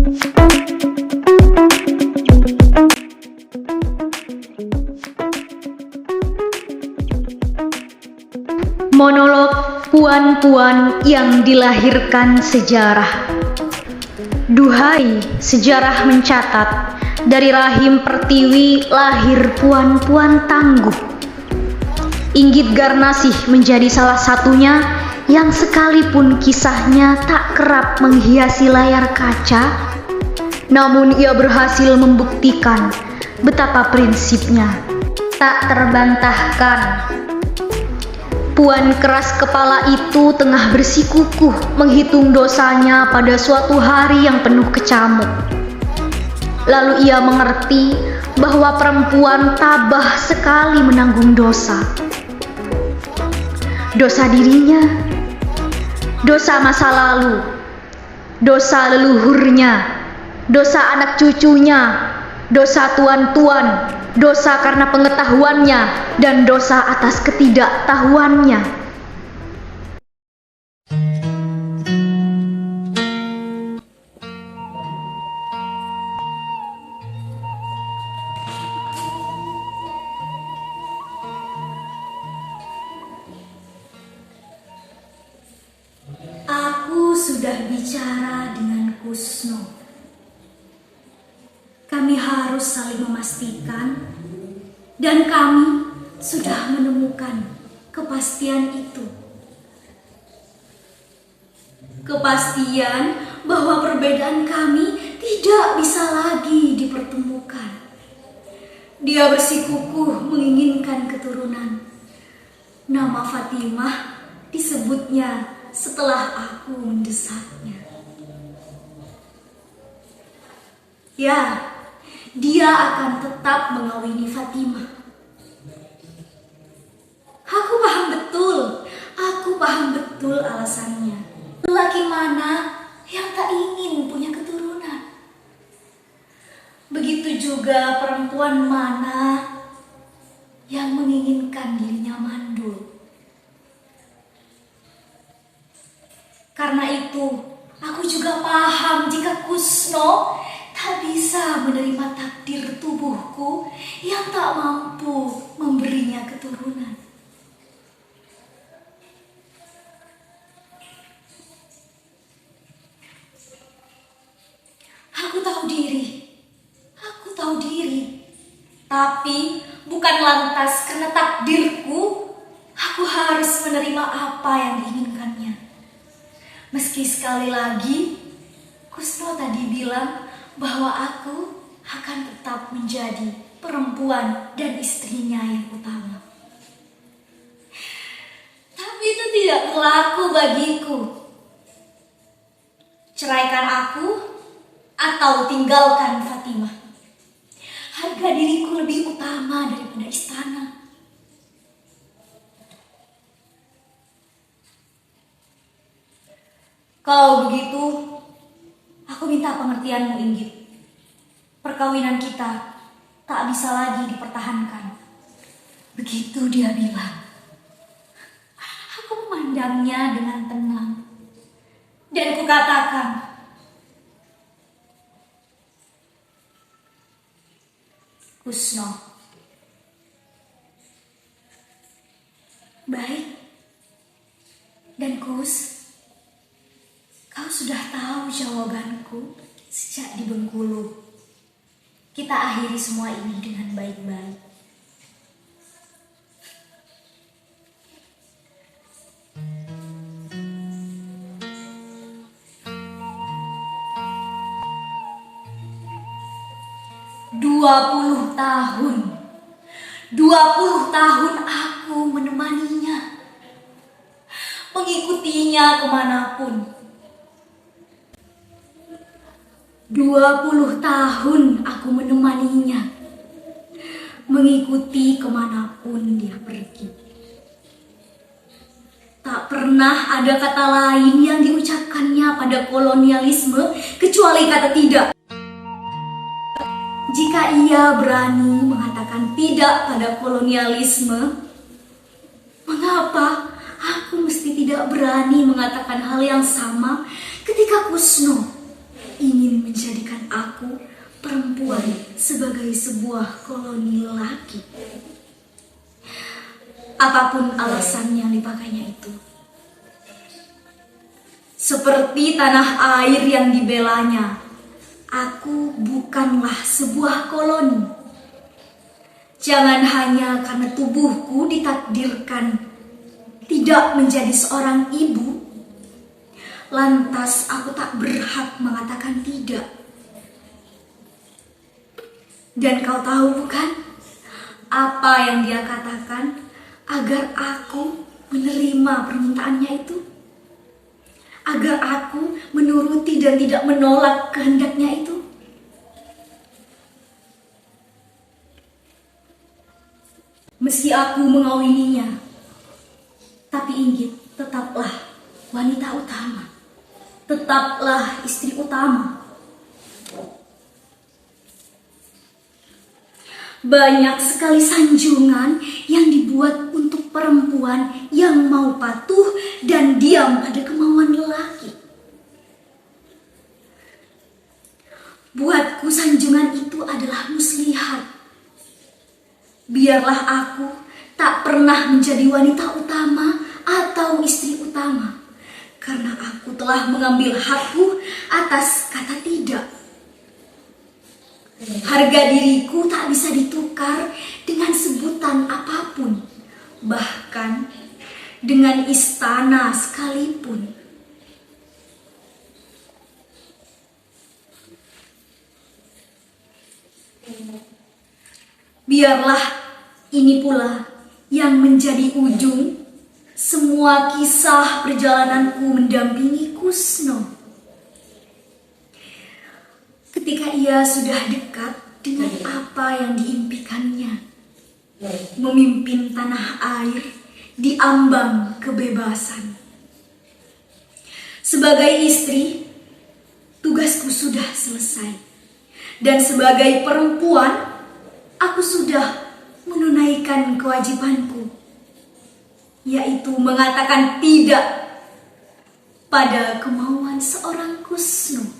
Monolog puan-puan yang dilahirkan sejarah. Duhai sejarah mencatat, dari rahim Pertiwi lahir puan-puan tangguh. Inggit Garnasih menjadi salah satunya, yang sekalipun kisahnya tak kerap menghiasi layar kaca, namun ia berhasil membuktikan betapa prinsipnya tak terbantahkan. Puan keras kepala itu tengah bersikukuh menghitung dosanya pada suatu hari yang penuh kecamuk. Lalu ia mengerti bahwa perempuan tabah sekali menanggung dosa. Dosa dirinya, dosa masa lalu, dosa leluhurnya, dosa anak cucunya, dosa tuan-tuan, dosa karena pengetahuannya, dan dosa atas ketidaktahuannya. Aku sudah bicara dengan Kusno. Kami harus saling memastikan, dan kami sudah menemukan kepastian itu. Kepastian bahwa perbedaan kami tidak bisa lagi dipertemukan. Dia bersikukuh menginginkan keturunan. Nama Fatimah disebutnya setelah aku mendesaknya. Ya, dia akan tetap mengawini Fatimah. Aku paham betul alasannya. Lelaki mana yang tak ingin punya keturunan? Begitu juga perempuan mana yang menginginkan dirinya mandul. Karena itu, aku juga paham jika Kusno tak bisa menerima takdir tubuhku yang tak mampu memberinya keturunan. Aku tahu diri, tapi bukan lantas karena takdirku, aku harus menerima apa yang diinginkannya. Meski sekali lagi, Kusno tadi bilang bahwa aku akan tetap menjadi perempuan dan istrinya yang utama. Tapi itu tidak berlaku bagiku. Ceraikan aku atau tinggalkan Fatimah. Harga diriku lebih utama daripada istana. Kalau begitu, aku minta pengertianmu, Inggit. Perkawinan kita tak bisa lagi dipertahankan. Begitu dia bilang. Aku memandangnya dengan tenang. Dan kukatakan, Kusno, baik. Dan Kus, kau sudah tahu jawabanku sejak di Bengkulu. Kita akhiri semua ini dengan baik-baik. Dua puluh tahun aku menemaninya, mengikutinya kemanapun. 20 tahun aku menemaninya, mengikuti kemanapun dia pergi. Tak pernah ada kata lain yang diucapkannya pada kolonialisme kecuali kata tidak. Jika ia berani mengatakan tidak pada kolonialisme, mengapa aku mesti tidak berani mengatakan hal yang sama ketika Kusno ingin menjadikan aku perempuan sebagai sebuah koloni lelaki. Apapun alasan yang dipakainya itu. Seperti tanah air yang dibelanya, aku bukanlah sebuah koloni. Jangan hanya karena tubuhku ditakdirkan tidak menjadi seorang ibu, lantas aku tak berhak mengatakan tidak. Dan kau tahu bukan, apa yang dia katakan agar aku menerima permintaannya itu? Agar aku menuruti dan tidak menolak kehendaknya itu? Meski aku mengawininya, tapi Inggit tetaplah wanita utama, tetaplah istri utama. Banyak sekali sanjungan yang dibuat untuk perempuan yang mau patuh dan diam pada kemauan lelaki. Buatku sanjungan itu adalah muslihat. Biarlah aku tak pernah menjadi wanita utama atau istri utama, karena aku telah mengambil hakku atas kata tidak. Harga diriku tak bisa ditukar dengan sebutan apapun, bahkan dengan istana sekalipun. Biarlah ini pula yang menjadi ujung semua kisah perjalananku mendampingi Kusno. Ketika ia sudah dekat dengan apa yang diimpikannya, memimpin tanah air di ambang kebebasan. Sebagai istri, tugasku sudah selesai. Dan sebagai perempuan, aku sudah menunaikan kewajibanku, yaitu mengatakan tidak pada kemauan seorang Kusno.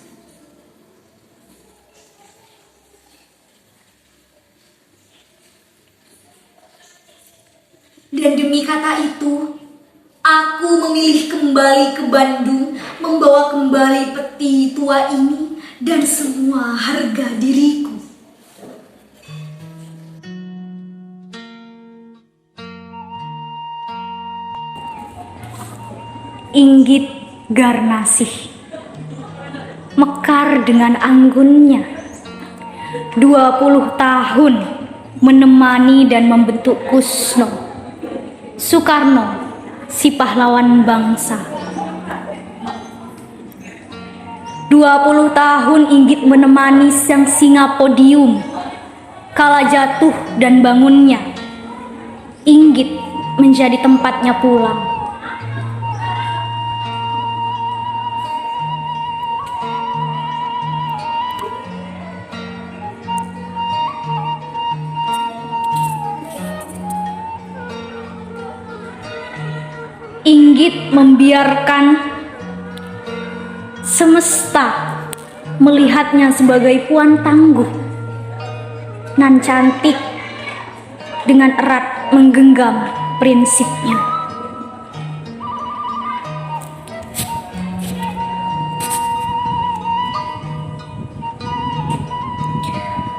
Dan demi kata itu, aku memilih kembali ke Bandung, membawa kembali peti tua ini dan semua harga diriku. Inggit Garnasih mekar dengan anggunnya, 20 tahun menemani dan membentuk Kusno, Soekarno, si pahlawan bangsa. 20 tahun Inggit menemani sang singa podium, kala jatuh dan bangunnya, Inggit menjadi tempatnya pulang. Inggit membiarkan semesta melihatnya sebagai puan tangguh nan cantik dengan erat menggenggam prinsipnya.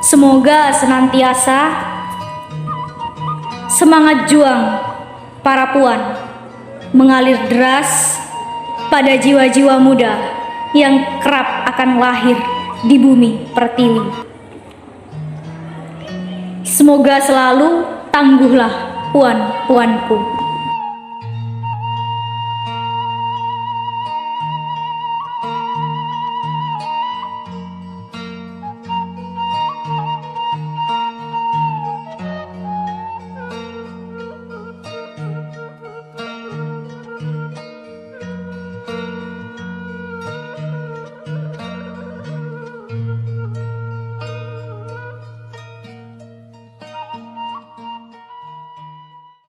Semoga senantiasa semangat juang para puan mengalir deras pada jiwa-jiwa muda yang kerap akan lahir di bumi pertiwi. Semoga selalu tangguhlah puan-puanku.